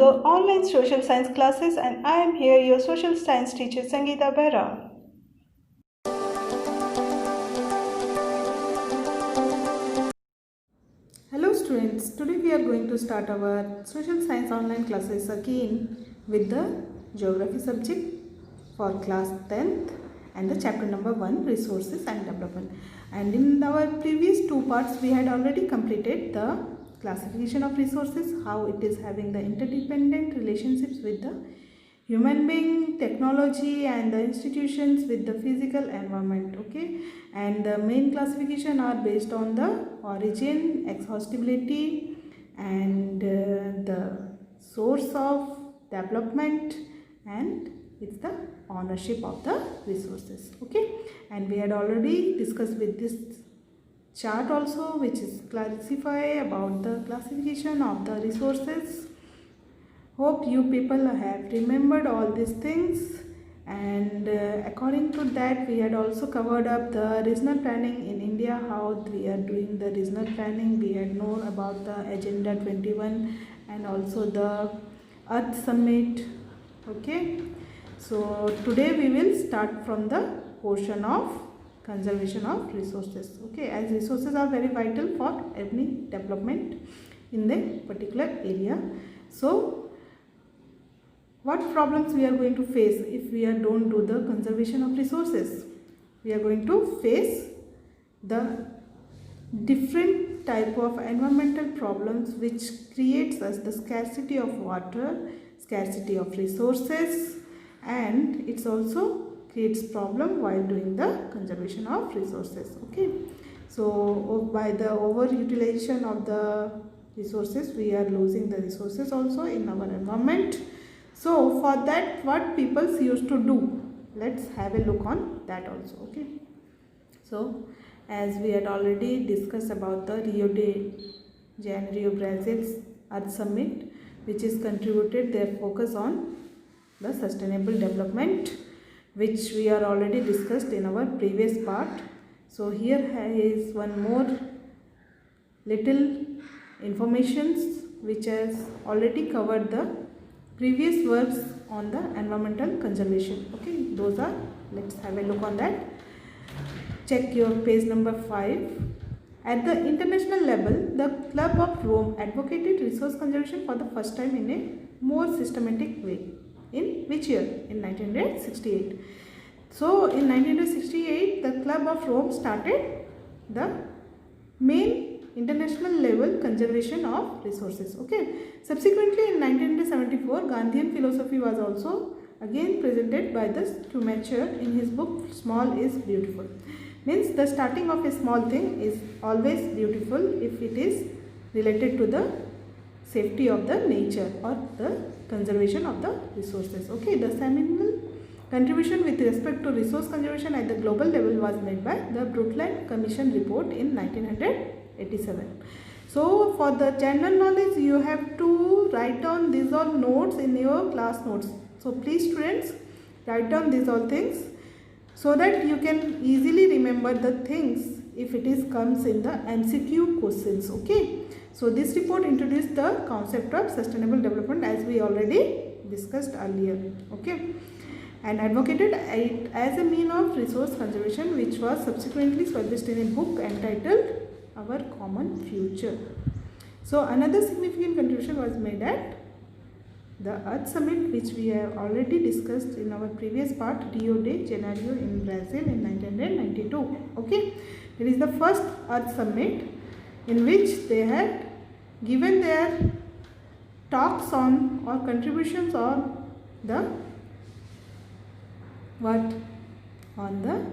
online social science classes, and I am here, your social science teacher Sangeeta Behra. Hello students, today we are going to start our social science online classes again with the geography subject for class 10th and the chapter number 1, resources and development. And in our previous two parts we had already completed the classification of resources, how it is having the interdependent relationships with the human being, technology and the institutions with the physical environment. Okay, and the main classification are based on the origin, exhaustibility and the source of development, and it's the ownership of the resources. Okay, and we had already discussed with this chart also, which is classify about the classification of the resources. Hope you people have remembered all these things, and according to that we had also covered up the regional planning in India, how we are doing the regional planning. We had known about the Agenda 21 and also the Earth Summit. Okay, so today we will start from the portion of conservation of resources. Okay, as resources are very vital for any development in the particular area. So what problems we are going to face if we don't do the conservation of resources? We are going to face the different type of environmental problems which creates us the scarcity of water, scarcity of resources, and it's also creates problem while doing the conservation of resources. Okay, so by the overutilization of the resources we are losing the resources also in our environment. So for that, what people used to do, let's have a look on that also. Okay, so as we had already discussed about the Rio de Janeiro, Brazil's Earth Summit, which is contributed their focus on the sustainable development, which we are already discussed in our previous part. So here is one more little informations which has already covered the previous works on the environmental conservation. Okay, those are, let's have a look on that. Check your page number 5. At the international level, the Club of Rome advocated resource conservation for the first time in a more systematic way. In which year? In 1968. So in 1968, the Club of Rome started the main international level conservation of resources. Okay, subsequently in 1974, Gandhian philosophy was also again presented by the Schumacher in his book Small is Beautiful. Means the starting of a small thing is always beautiful if it is related to the safety of the nature or the conservation of the resources. Okay, the seminal contribution with respect to resource conservation at the global level was made by the Brundtland Commission report in 1987. So for the general knowledge you have to write down these all notes in your class notes. So please students, write down these all things so that you can easily remember the things if it is comes in the MCQ questions. Okay, so this report introduced the concept of sustainable development as we already discussed earlier. Okay, and advocated it as a mean of resource conservation, which was subsequently published in a book entitled Our Common Future. So another significant contribution was made at the Earth Summit, which we have already discussed in our previous part, Rio de Janeiro in Brazil in 1992. Okay, it is the first Earth Summit in which they had given their talks on or contributions on the what? On the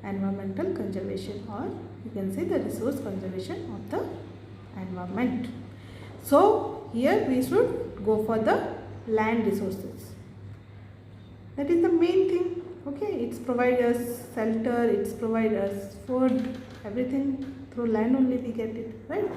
environmental conservation, or you can say the resource conservation of the environment. So here we should go for the land resources. That is the main thing. Okay, it's provide us shelter, it's provide us food, everything through land only we get it, right?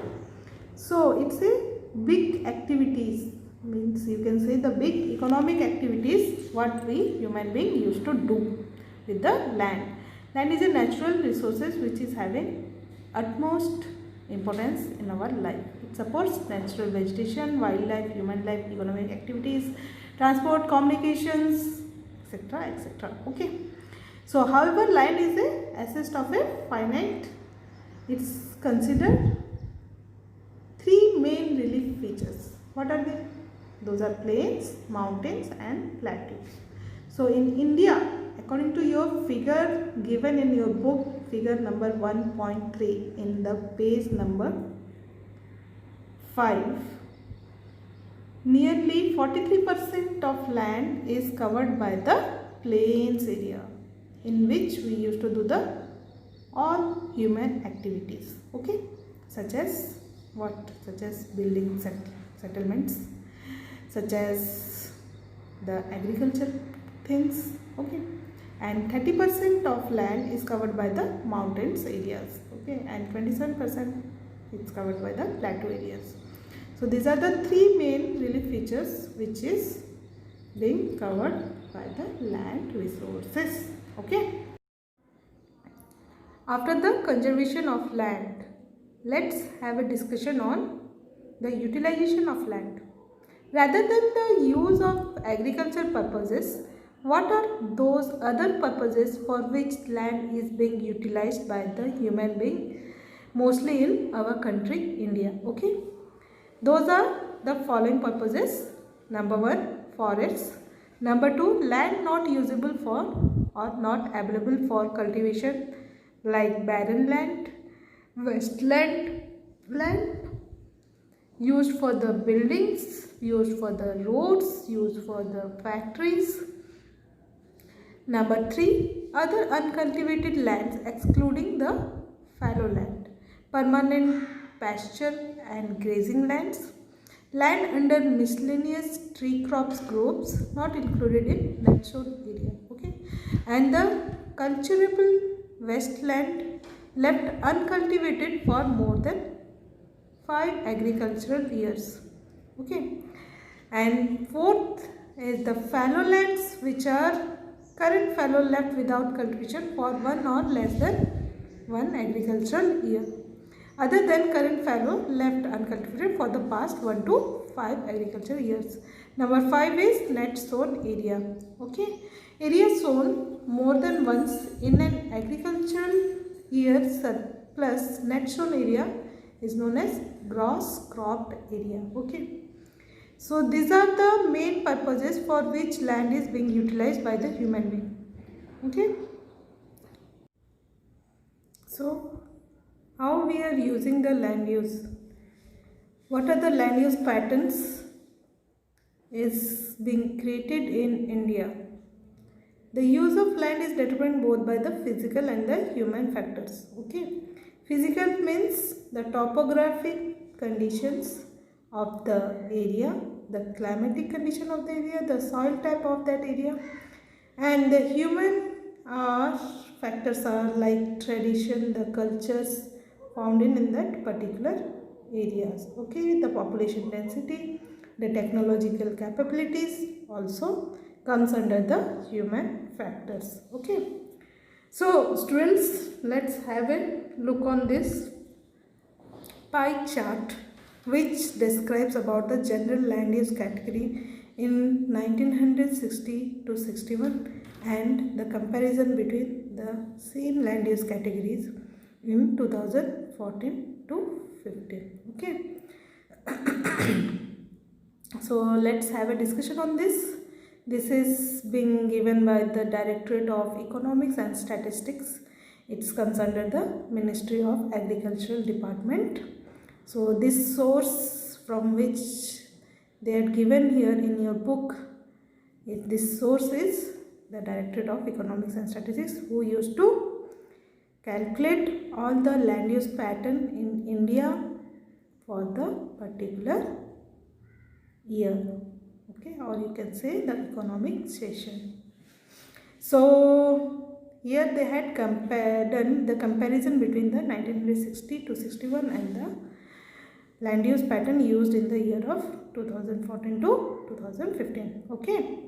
So it's a big activities, means you can say the big economic activities what we human being used to do with the land. Land is a natural resources which is having utmost importance in our life. It supports natural vegetation, wildlife, human life, economic activities, transport, communications, etc. etc. Okay. So, however, land is a assist of a finite. It's considered three main relief features. What are they? Those are plains, mountains, and plateaus. So, in India, according to your figure given in your book, figure number 1.3 in the page number 5, nearly 43% of land is covered by the plains area, in which we used to do the all human activities, okay, such as what? Such as building settlements, such as the agriculture things, okay, and 30% of land is covered by the mountains areas, okay, and 27% is covered by the plateau areas. So these are the three main relief features which is being covered by the land resources, okay. After the conservation of land, let's have a discussion on the utilization of land. Rather than the use of agriculture purposes, what are those other purposes for which land is being utilized by the human being, mostly in our country, India, okay? Those are the following purposes. Number 1, forests. Number 2, land not usable for or not available for cultivation, like barren land, wasteland land, used for the buildings, used for the roads, used for the factories. Number 3, other uncultivated lands excluding the fallow land, permanent pasture and grazing lands, land under miscellaneous tree crops groves not included in net zone area, okay, and the cultivable wasteland left uncultivated for more than 5 agricultural years, okay. And fourth is the fallow lands, which are current fallow left without cultivation for 1 or less than 1 agricultural year, other than current fallow left uncultivated for the past 1 to 5 agricultural years. Number 5 is net sown area, okay. Area sown more than once in an agricultural year plus net sown area is known as gross cropped area, okay. So these are the main purposes for which land is being utilized by the human being, okay. So how we are using the land use? What are the land use patterns is being created in India? The use of land is determined both by the physical and the human factors, okay. Physical means the topographic conditions of the area, the climatic condition of the area, the soil type of that area, and the human factors are like tradition, the cultures found in that particular areas, okay. The population density, the technological capabilities also comes under the human factors, okay. So students, let's have a look on this pie chart which describes about the general land use category in 1960 to 61 and the comparison between the same land use categories in 2014 to 15, okay. So let's have a discussion on this. This is being given by the Directorate of Economics and Statistics. It comes under the Ministry of Agricultural Department. So this source from which they are given here in your book, this source is the Directorate of Economics and Statistics, who used to calculate all the land use pattern in India for the particular year, okay, or you can say the economic session. So here they had done the comparison between the 1960 to 61 and the land use pattern used in the year of 2014 to 2015, okay.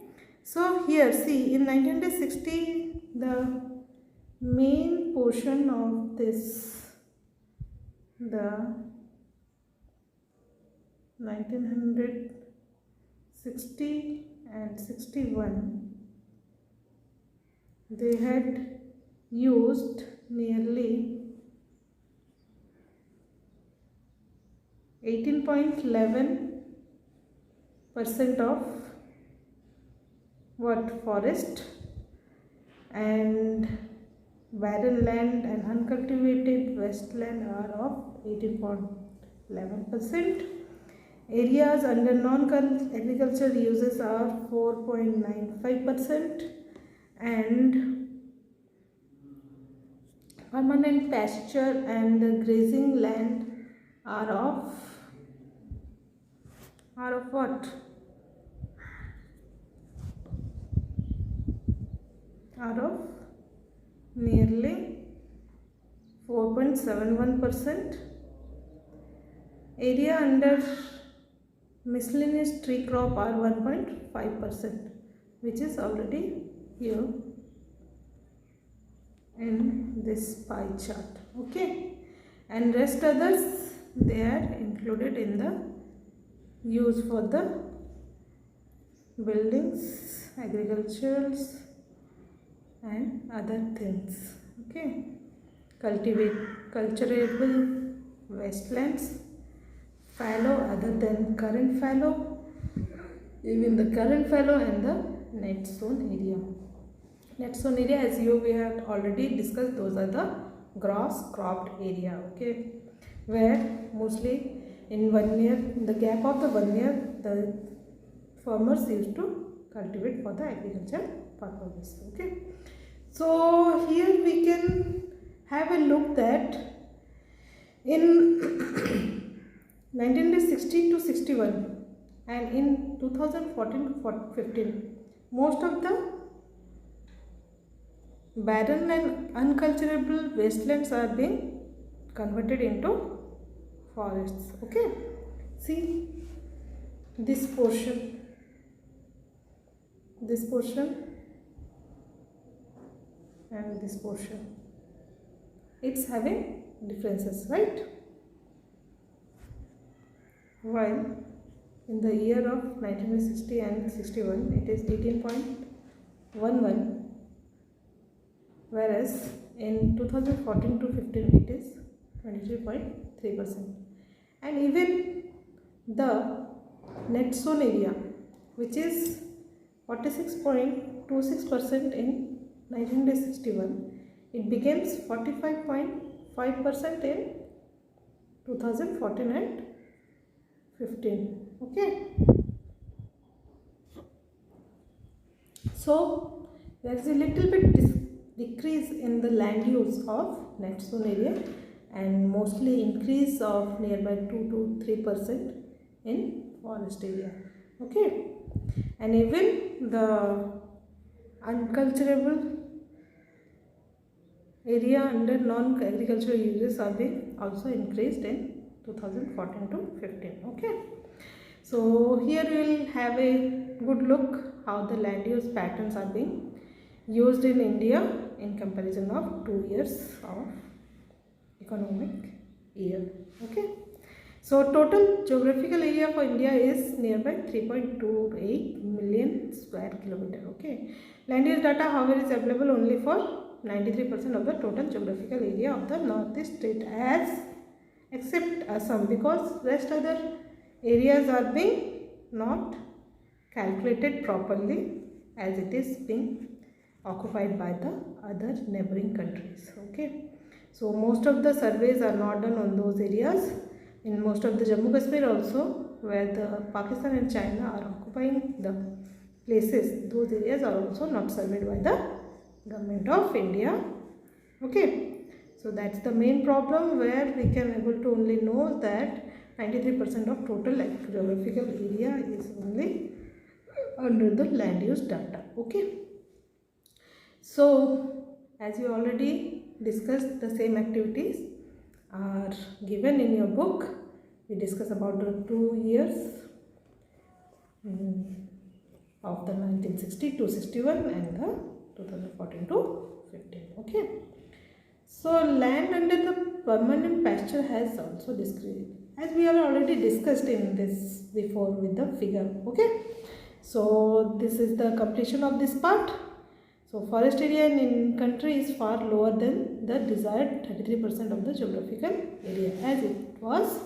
So here see, in 1960 the main portion of this the 1960 and 61, they had used nearly 18.11% of what forest, and barren land and uncultivated wasteland are of 18.11%. Areas under non-agriculture uses are 4.95%, and permanent pasture and grazing land are of what? Are of nearly 4.71%. Area under miscellaneous tree crop are 1.5%, which is already here in this pie chart. Okay, and rest others, they are included in the use for the buildings, agricultures and other things. Okay, cultivable wastelands, fallow other than current fallow, even the current fallow, and the net sown area. Net sown area, as we have already discussed, those are the gross cropped area. Okay, where mostly in 1 year, in the gap of the 1 year, the farmers used to cultivate for the agriculture purposes. Okay, so here we can have a look that in 1960 to 61 and in 2014 to 15, most of the barren and unculturable wastelands are being converted into forests. Okay, see this portion, and this portion, it's having differences, right? While in the year of 1960 and 61 it is 18.11, whereas in 2014 to 15 it is 23.3%. And even the net sown area, which is 46.26% in 1961, it becomes 45.5% in 2014 and 15. Okay, so there is a little bit decrease in the land use of net sown area, and mostly increase of nearby 2 to 3% in forest area. Okay, and even the unculturable area under non-agricultural uses are being also increased in 2014 to 15. Okay, so here we will have a good look how the land use patterns are being used in India in comparison of 2 years of economic year. Okay, so total geographical area for India is nearby 3.28 million square kilometer. Okay, land use data however is available only for 93% of the total geographical area of the northeast state, as except Assam, because rest other areas are being not calculated properly as it is being occupied by the other neighboring countries. Okay, so most of the surveys are not done on those areas. In most of the Jammu Kashmir also, where the Pakistan and China are occupying the places, those areas are also not surveyed by the government of India. Okay, so that's the main problem, where we can able to only know that 93% of total geographical area is only under the land use data. Okay, so as you already discussed, the same activities are given in your book. We discuss about the 2 years of the 1960 to 61 and the 2014 to 15. Okay, So land under the permanent pasture has also decreased, as we have already discussed in this before with the figure. Okay, so this is the completion of this part. So forest area in country is far lower than the desired 33% of the geographical area, as it was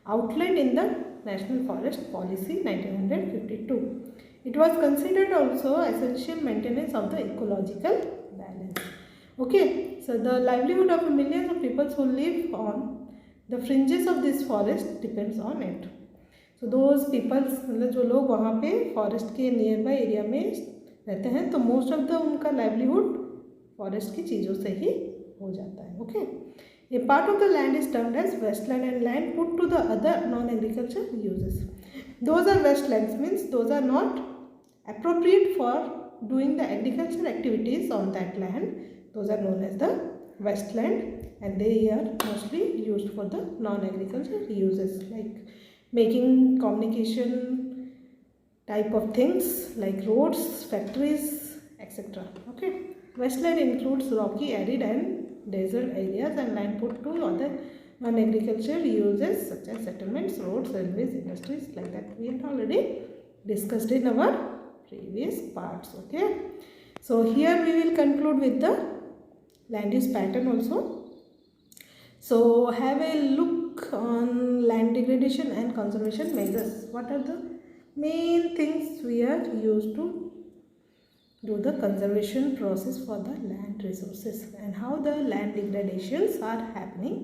outlined in the National Forest Policy 1952. It was considered also essential maintenance of the ecological balance. Okay, so the livelihood of millions of people who live on the fringes of this forest depends on it. So those people, मतलब जो लोग वहाँ पे forest के near by area में रहते हैं, तो मोस्ट ऑफ द उनका लाइवलीहुड फॉरेस्ट की चीज़ों से ही हो जाता है. Okay, a part of the land is termed as wasteland and land put to the other non agriculture uses. Those are wastelands means those are not appropriate for doing the agricultural activities on that land. Those are known as the wasteland, and they are mostly used for the non-agricultural uses like making communication type of things like roads, factories, etc. Okay, wasteland includes rocky, arid and desert areas, and land put to other non-agricultural uses such as settlements, roads, railways, industries, like that we had already discussed in our previous parts. Okay, so here we will conclude with the land use pattern also. So have a look on land degradation and conservation measures. What are the main things we are used to do the conservation process for the land resources, and how the land degradations are happening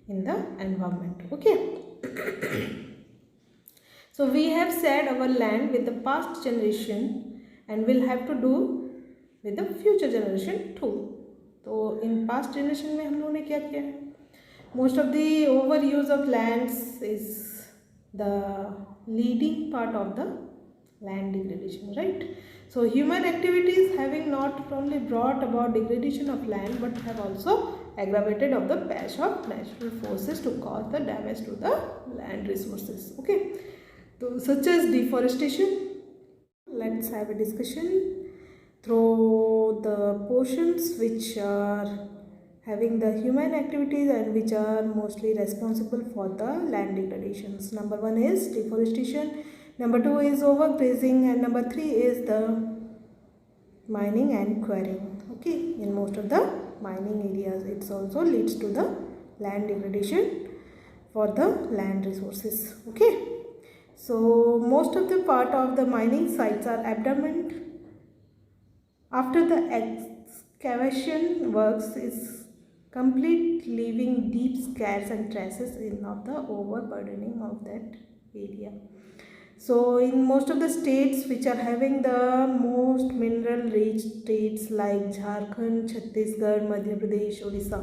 in the environment. Okay. So we have shared our land with the past generation and will have to do with the future generation too. तो in past generation में हम लोगों ने क्या किया है? Most of the overuse of lands is the leading part of the land degradation, right? So human activities having not only brought about degradation of land but have also aggravated of the patch of natural forces to cause the damage to the land resources. Okay. So, such as deforestation. Let's have a discussion through the portions which are having the human activities and which are mostly responsible for the land degradations. Number 1 is deforestation, number 2 is overgrazing, and number 3 is the mining and quarrying. Okay, in most of the mining areas it also leads to the land degradation for the land resources. Okay. So most of the part of the mining sites are abandoned after the excavation works is complete, leaving deep scars and traces in of the overburdening of that area. So in most of the states which are having the most mineral rich states like Jharkhand, Chhattisgarh, Madhya Pradesh, Odisha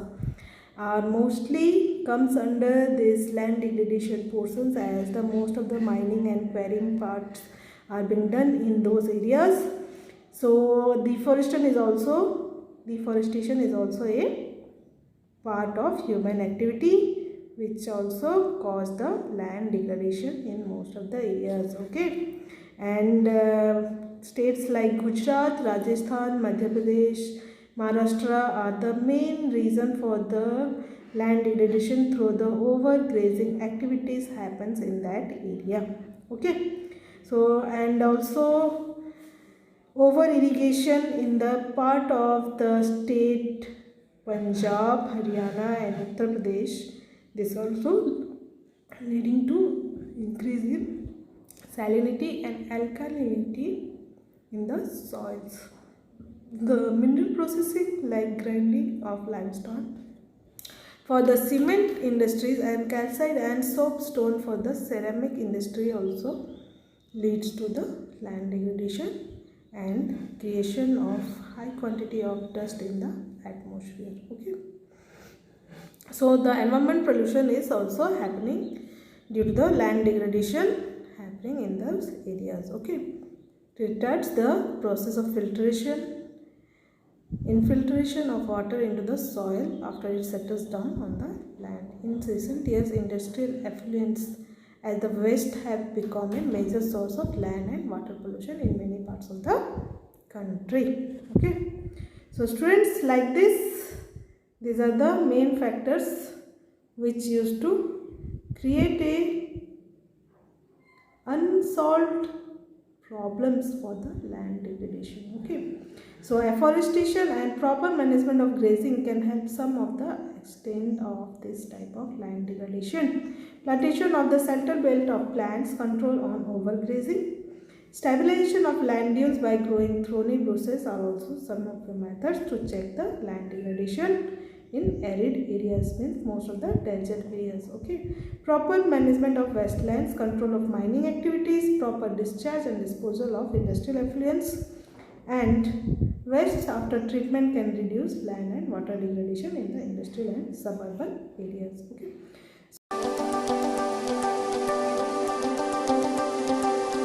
are mostly comes under this land degradation portions, as the most of the mining and quarrying parts are being done in those areas. So deforestation is also a part of human activity which also cause the land degradation in most of the areas. Okay, and states like Gujarat, Rajasthan, Madhya Pradesh, Maharashtra are the main reason for the land degradation through the overgrazing activities happens in that area. Okay, so and also over irrigation in the part of the state Punjab, Haryana and Uttar Pradesh. This also leading to increase in salinity and alkalinity in the soils. The mineral processing like grinding of limestone for the cement industries and calcite and soapstone for the ceramic industry also leads to the land degradation and creation of high quantity of dust in the atmosphere. Okay, so the environment pollution is also happening due to the land degradation happening in those areas. Okay, it retards the process of infiltration of water into the soil after it settles down on the land. In recent years, industrial effluents as the waste have become a major source of land and water pollution in many parts of the country. Okay, so students, like this These are the main factors which used to create a unsolved problems for the land degradation. Okay, so afforestation and proper management of grazing can help some of the extent of this type of land degradation. Plantation of the shelter belt of plants, control on overgrazing, stabilization of land dunes by growing thorny bushes are also some of the methods to check the land degradation in arid areas, means most of the desert areas. Okay, proper management of wastelands, control of mining activities, proper discharge and disposal of industrial effluents and waste after treatment can reduce land and water degradation in the industrial and suburban areas. Okay,